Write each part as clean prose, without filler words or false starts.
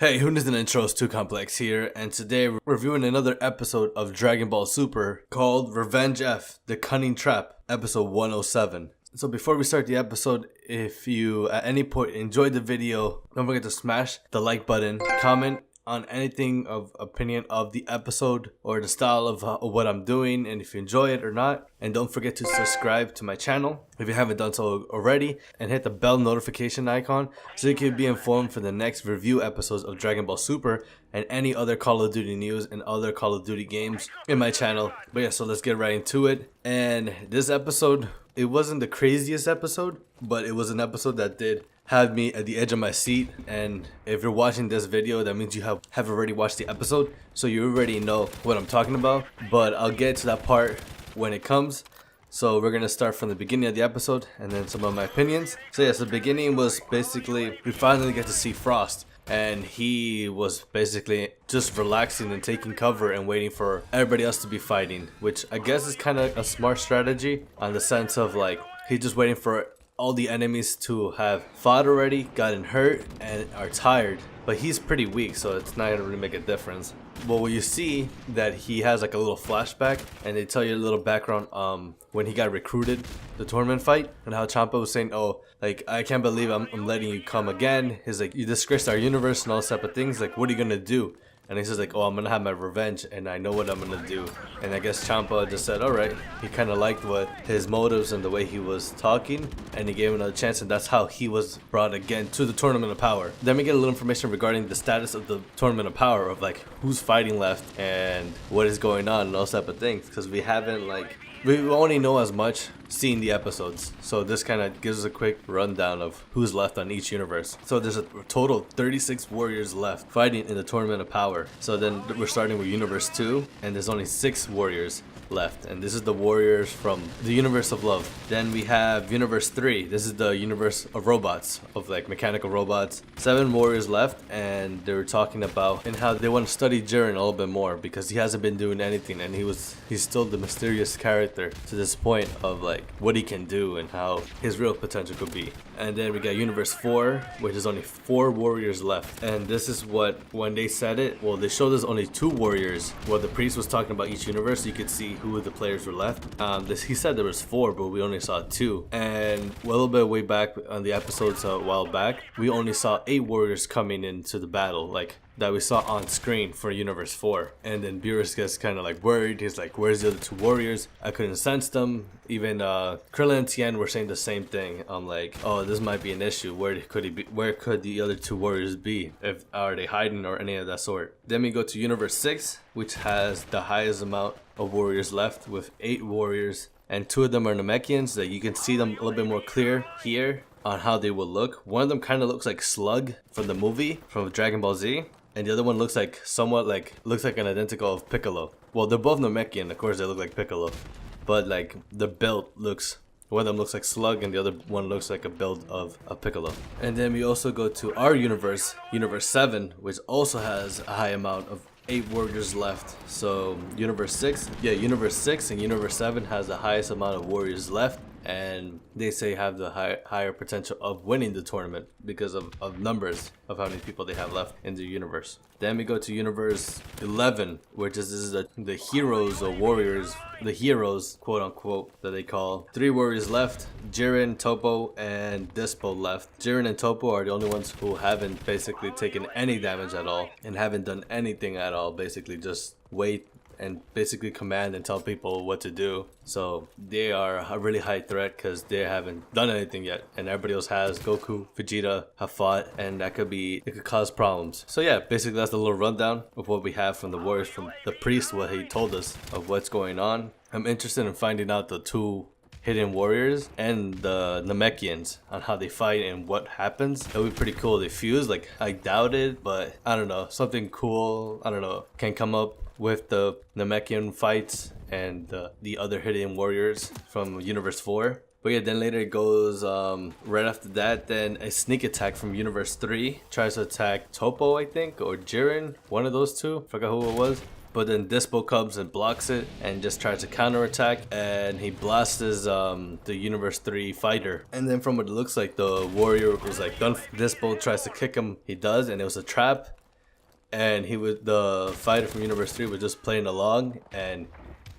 Hey, who needs an intro? It's Tookomplex here, and today we're reviewing another episode of Dragon Ball Super called Revenge F, The Cunning Trap, episode 107. So before we start the episode, if you at any point enjoyed the video, don't forget to smash the like button, comment on anything of opinion of the episode or the style of what I'm doing, and if you enjoy it or not. And don't forget to subscribe to my channel if you haven't done so already, and hit the bell notification icon so you can be informed for the next review episodes of Dragon Ball Super and any other Call of Duty news and other Call of Duty games in my channel. But yeah, so let's get right into it. And this episode, it wasn't the craziest episode, but it was an episode that did have me at the edge of my seat. And if you're watching this video, that means you have already watched the episode, so you already know what I'm talking about. But I'll get to that part when it comes. So we're gonna start from the beginning of the episode and then some of my opinions. So yes, the beginning was basically we finally get to see Frost, and he was basically just relaxing and taking cover and waiting for everybody else to be fighting, which I guess is kind of a smart strategy on the sense of like he's just waiting for all the enemies to have fought already, gotten hurt, and are tired. But he's pretty weak, so it's not gonna really make a difference. But what you see that he has like a little flashback, and they tell you a little background when he got recruited, the tournament fight, and how Champa was saying, oh, like, I can't believe I'm letting you come again. He's like, you disgraced our universe and all type of things, like, what are you gonna do? And he says like, oh, I'm gonna have my revenge, and I know what I'm gonna do. And I guess Champa just said, alright. He kind of liked what his motives and the way he was talking, and he gave him another chance, and that's how he was brought again to the Tournament of Power. Then we get a little information regarding the status of the Tournament of Power, of like who's fighting left and what is going on and all type of things, because we haven't we only know as much seeing the episodes. So this kind of gives us a quick rundown of who's left on each universe. So there's a total of 36 warriors left fighting in the Tournament of Power. So then we're starting with Universe 2, and there's only 6 warriors left, and this is the warriors from the universe of love. Then we have Universe 3. This is the universe of robots, of like mechanical robots. 7 warriors left, and they were talking about and how they want to study Jiren a little bit more, because he hasn't been doing anything, and he's still the mysterious character to this point of like what he can do and how his real potential could be. And then we got Universe 4, which is only 4 warriors left. And this is what, when they said it, well, they showed us only 2 warriors. Well, the priest was talking about each universe, so you could see who the players were left. He said there was 4, but we only saw 2. And a little bit way back on the episodes a while back, we only saw 8 warriors coming into the battle, like that we saw on screen for Universe 4. And then Beerus gets kind of like worried. He's like, where's the other 2 warriors? I couldn't sense them. Even Krillin and Tien were saying the same thing. I'm like, oh, this might be an issue. Where could he be? Where could the other 2 warriors be? Are they hiding or any of that sort? Then we go to Universe 6, which has the highest amount of warriors left, with 8 warriors, and 2 of them are Namekians. That you can see them a little bit more clear here on how they will look. One of them kind of looks like Slug from the movie from Dragon Ball Z, and the other one looks like looks like an identical of Piccolo. Well, they're both Namekian, of course they look like Piccolo, but like the build looks, one of them looks like Slug and the other one looks like a build of a Piccolo. And then we also go to our universe, Universe 7, which also has a high amount of 8 warriors left. So Universe 6 and Universe 7 has the highest amount of warriors left, and they say have the higher potential of winning the tournament because of numbers of how many people they have left in the universe. Then we go to Universe 11, which is the heroes or warriors, the heroes quote unquote that they call. 3 warriors left, Jiren, Toppo, and Dispo left. Jiren and Toppo are the only ones who haven't basically taken any damage at all and haven't done anything at all, basically just wait and basically command and tell people what to do. So they are a really high threat because they haven't done anything yet, and everybody else has. Goku, Vegeta have fought, and it could cause problems. So yeah, basically that's the little rundown of what we have from the warriors, from the priest, what he told us of what's going on. I'm interested in finding out the 2 hidden warriors and the Namekians on how they fight and what happens. That would be pretty cool. They fuse, like, I doubt it, but I don't know, something cool, I don't know, can come up with the Namekian fights and the other hidden warriors from Universe 4. But yeah, then later it goes, right after that, then a sneak attack from Universe 3 tries to attack Toppo, I think, or Jiren, one of those 2, forgot who it was. But then Dispo comes and blocks it and just tries to counterattack, and he blasts the Universe 3 fighter. And then from what it looks like, the warrior was like done. Dispo tries to kick him, he does, and it was a trap. and the fighter from Universe 3 was just playing along, and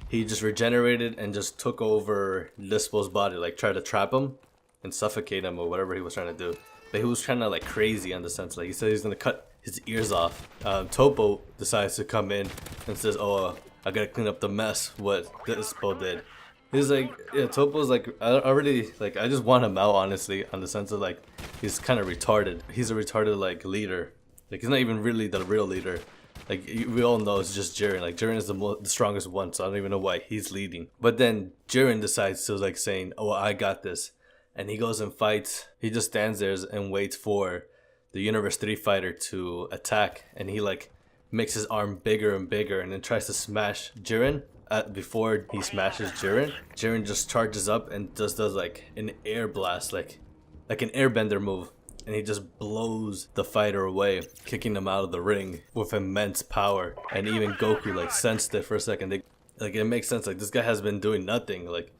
he just regenerated and just took over Lispo's body, like tried to trap him and suffocate him or whatever he was trying to do. But he was trying to like crazy on the sense, like he said he's gonna cut his ears off. Topo decides to come in and says, "Oh, I gotta clean up the mess what Lispo did." He's like, yeah, Topo's like, I just want him out, honestly, on the sense of like, he's kind of retarded. He's a retarded like leader. Like he's not even really the real leader. Like we all know it's just Jiren. Like Jiren is the strongest one, so I don't even know why he's leading. But then Jiren decides to like saying, "Oh, I got this," and he goes and fights. He just stands there and waits for the Universe 3 fighter to attack, and he like makes his arm bigger and bigger, and then tries to smash Jiren. Before he smashes Jiren, Jiren just charges up and just does like an air blast, like an airbender move. And he just blows the fighter away, kicking him out of the ring with immense power. And even Goku like sensed it for a second. Like it makes sense. Like this guy has been doing nothing. Like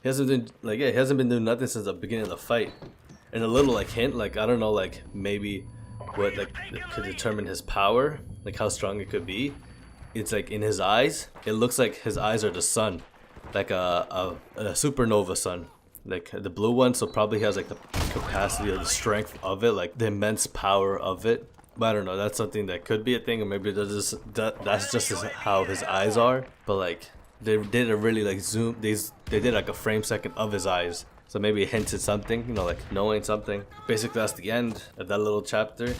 he hasn't been doing nothing since the beginning of the fight. And a little like hint, like I don't know, like maybe what like could determine his power, like how strong it could be. It's like in his eyes. It looks like his eyes are the sun, like a supernova sun. Like the blue one, so probably has like the capacity of the strength of it, like the immense power of it. But I don't know, that's something that could be a thing, or maybe that's just how his eyes are. But like they did a really like zoom, they did like a frame second of his eyes, so maybe it hinted something, you know, like knowing something. Basically that's the end of that little chapter,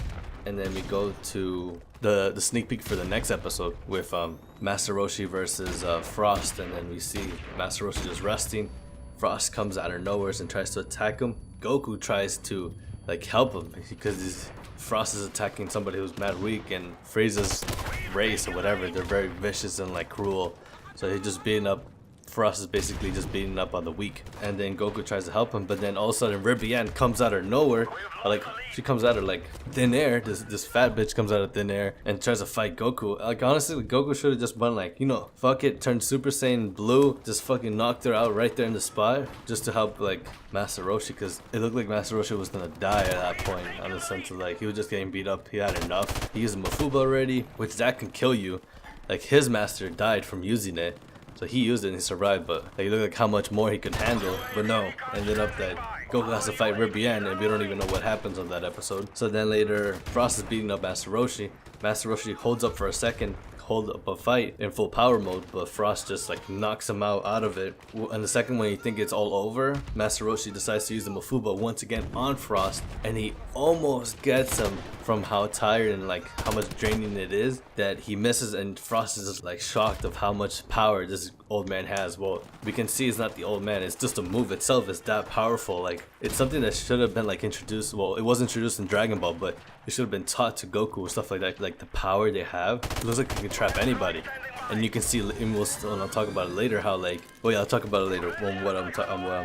and then we go to the sneak peek for the next episode with Master Roshi versus Frost, and then we see Master Roshi just resting. Frost comes out of nowhere and tries to attack him. Goku tries to like help him because Frost is attacking somebody who's mad weak, and Frieza's race or whatever, they're very vicious and like cruel. So he's just beating up. Frost is basically just beating up on the weak, and then Goku tries to help him, but then all of a sudden Ribian comes out of nowhere, like she comes out of like thin air. This fat bitch comes out of thin air and tries to fight Goku. Like honestly, Goku should have just been like, you know, fuck it, turned Super Saiyan Blue, just fucking knocked her out right there in the spot, just to help like Master Roshi, because it looked like Master Roshi was gonna die at that point, on the sense of like he was just getting beat up. He had enough. He used Mafuba already, which that can kill you. Like his master died from using it. So he used it and he survived, but like, looked like how much more he could handle. But no, ended up that Goku has to fight Ribian, and we don't even know what happens on that episode. So then later, Frost is beating up Master Roshi. Master Roshi holds up for a second, hold up a fight in full power mode, but Frost just like knocks him out of it. And the second when you think it's all over, Master Roshi decides to use the Mafuba once again on Frost, and he almost gets him from how tired and like how much draining it is, that he misses, and Frost is just like shocked of how much power this old man has. Well, we can see it's not the old man, it's just the move itself is that powerful. Like it's something that should have been like introduced, well, it was introduced in Dragon Ball, but it should have been taught to Goku or stuff like that. Like the power they have, it looks like it can trap anybody. And you can see, and I'll talk about it later, how like, well yeah, I'll talk about it later on what I'm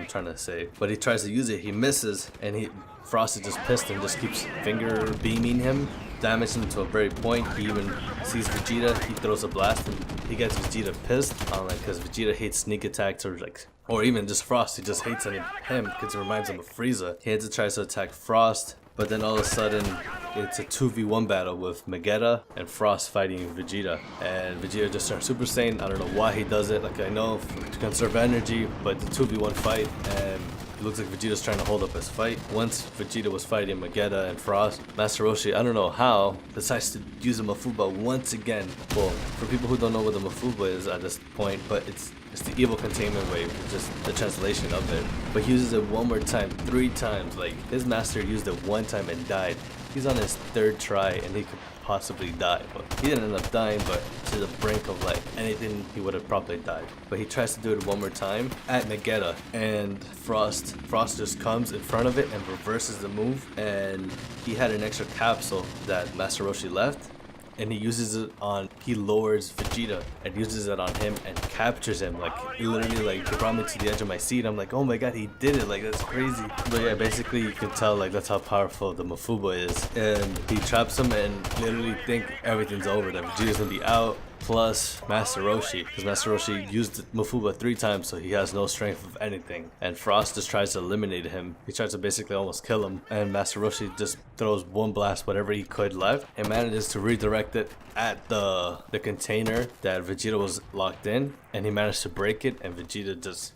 trying to say. But he tries to use it, he misses, and Frost is just pissed and just keeps finger beaming him, damaging him to a very point. He even sees Vegeta, he throws a blast, and he gets Vegeta pissed, like, because Vegeta hates sneak attacks, or even just Frost. He just hates him because it reminds him of Frieza. He tries to attack Frost, but then all of a sudden it's a 2v1 battle with Vegeta and Frost fighting Vegeta, and Vegeta just turns Super Saiyan. I don't know why he does it, like I know to conserve energy, but the 2v1 fight, and it looks like Vegeta's trying to hold up his fight. Once Vegeta was fighting Vegeta and Frost, Master Roshi, I don't know how, decides to use a Mafuba once again. Well, for people who don't know what the Mafuba is at this point, but it's the evil containment wave, it's just the translation of it. But he uses it one more time, 3 times. Like his master used it one time and died. He's on his 3rd try and he could possibly die, but he didn't end up dying, but to the brink of like anything, he would have probably died. But he tries to do it one more time at Vegeta, and Frost just comes in front of it and reverses the move, and he had an extra capsule that Master Roshi left, and he uses it on, he lowers Vegeta and uses it on him and captures him. Like literally, like it brought me to the edge of my seat. I'm like, oh my god, he did it, like that's crazy. But yeah, basically you can tell like that's how powerful the Mafuba is, and he traps him and literally think everything's over, that Vegeta's gonna be out. plus Master Roshi, because Master Roshi used Mafuba 3 times, so he has no strength of anything. And Frost just tries to eliminate him. He tries to basically almost kill him, and Master Roshi just throws one blast, whatever he could left, and manages to redirect it at the container that Vegeta was locked in, and he managed to break it, and Vegeta just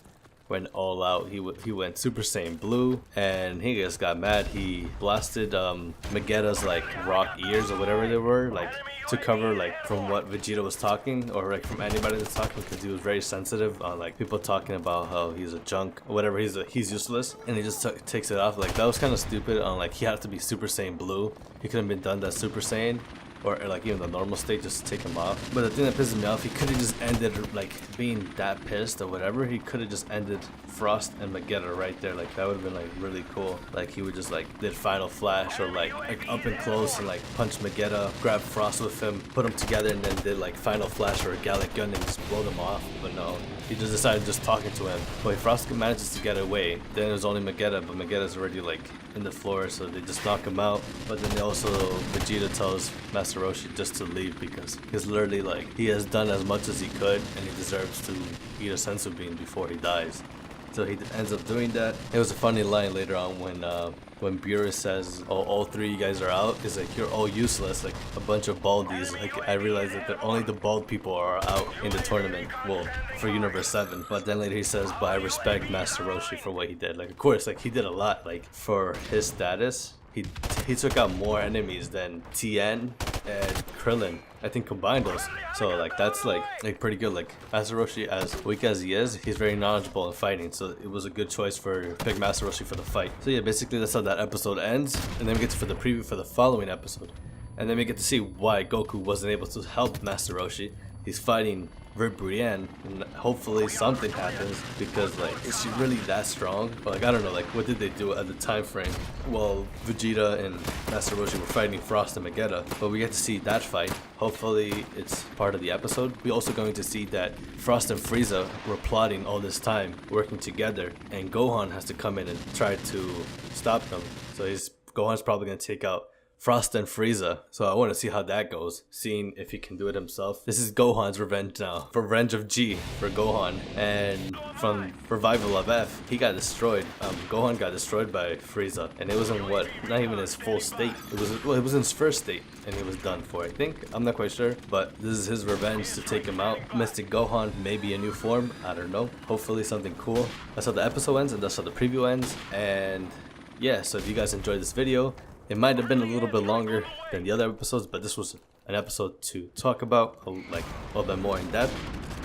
went all out. He went Super Saiyan Blue, and he just got mad. He blasted Vegeta's like rock ears or whatever they were, like to cover like from what Vegeta was talking, or like from anybody that's talking, because he was very sensitive on like people talking about how he's a junk or whatever, he's useless, and he just takes it off. Like that was kind of stupid on like he had to be Super Saiyan Blue. He could have been done that Super Saiyan, or like even the normal state, just to take him off. But the thing that pisses me off, he could have just ended, like being that pissed or whatever, he could have just ended Frost and Vegeta right there. Like that would have been like really cool. Like he would just like did Final Flash, or like up and close and like punch Vegeta, grab Frost with him, put them together, and then did like Final Flash or a Gallic Gun and just blow them off. But no, he just decided just talking to him. But if Frost manages to get away, then it was only Vegeta, but Vegeta's already like in the floor, so they just knock him out. But then they also, Vegeta tells Master Roshi just to leave, because he's literally like, he has done as much as he could, and he deserves to eat a sensu bean before he dies. So he ends up doing that. It was a funny line later on when Beerus says, "Oh, all three of you guys are out." It's like, you're all useless, like a bunch of baldies. Like I realized that only the bald people are out in the tournament. Well, for Universe 7. But then later he says, "But I respect Master Roshi for what he did." Like of course, like he did a lot. Like for his status, he took out more enemies than Tien and Krillin, I think, combined those. So like that's like pretty good. Like Master Roshi, as weak as he is, he's very knowledgeable in fighting, so it was a good choice for pick Master Roshi for the fight. So yeah, basically that's how that episode ends, and then we get to for the preview for the following episode, and then we get to see why Goku wasn't able to help Master Roshi. He's fighting Brienne, and hopefully something happens, because like, is she really that strong? But like I don't know, like what did they do at the time frame? Well, Vegeta and Master Roshi were fighting Frost and Vegeta, but we get to see that fight. Hopefully it's part of the episode. We're also going to see that Frost and Frieza were plotting all this time, working together, and Gohan has to come in and try to stop them. So Gohan's probably going to take out Frost and Frieza, so I want to see how that goes, seeing if he can do it himself. This is Gohan's revenge now. Revenge of G for Gohan. And from Revival of F, he got destroyed. Gohan got destroyed by Frieza, and it was in not even his full state. It was in his first state, and he was done for, I think. I'm not quite sure, but this is his revenge to take him out. Mystic Gohan, maybe a new form, I don't know. Hopefully something cool. That's how the episode ends, and that's how the preview ends. And yeah, so if you guys enjoyed this video, it might have been a little bit longer than the other episodes, but this was an episode to talk about, like a little bit more in depth.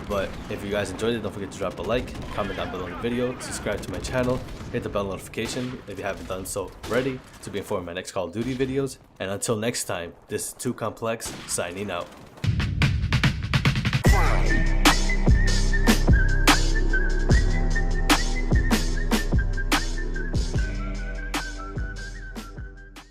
But if you guys enjoyed it, don't forget to drop a like, comment down below in the video, subscribe to my channel, hit the bell notification if you haven't done so already, to be informed of my next Call of Duty videos. And until next time, this is Tookomplex signing out.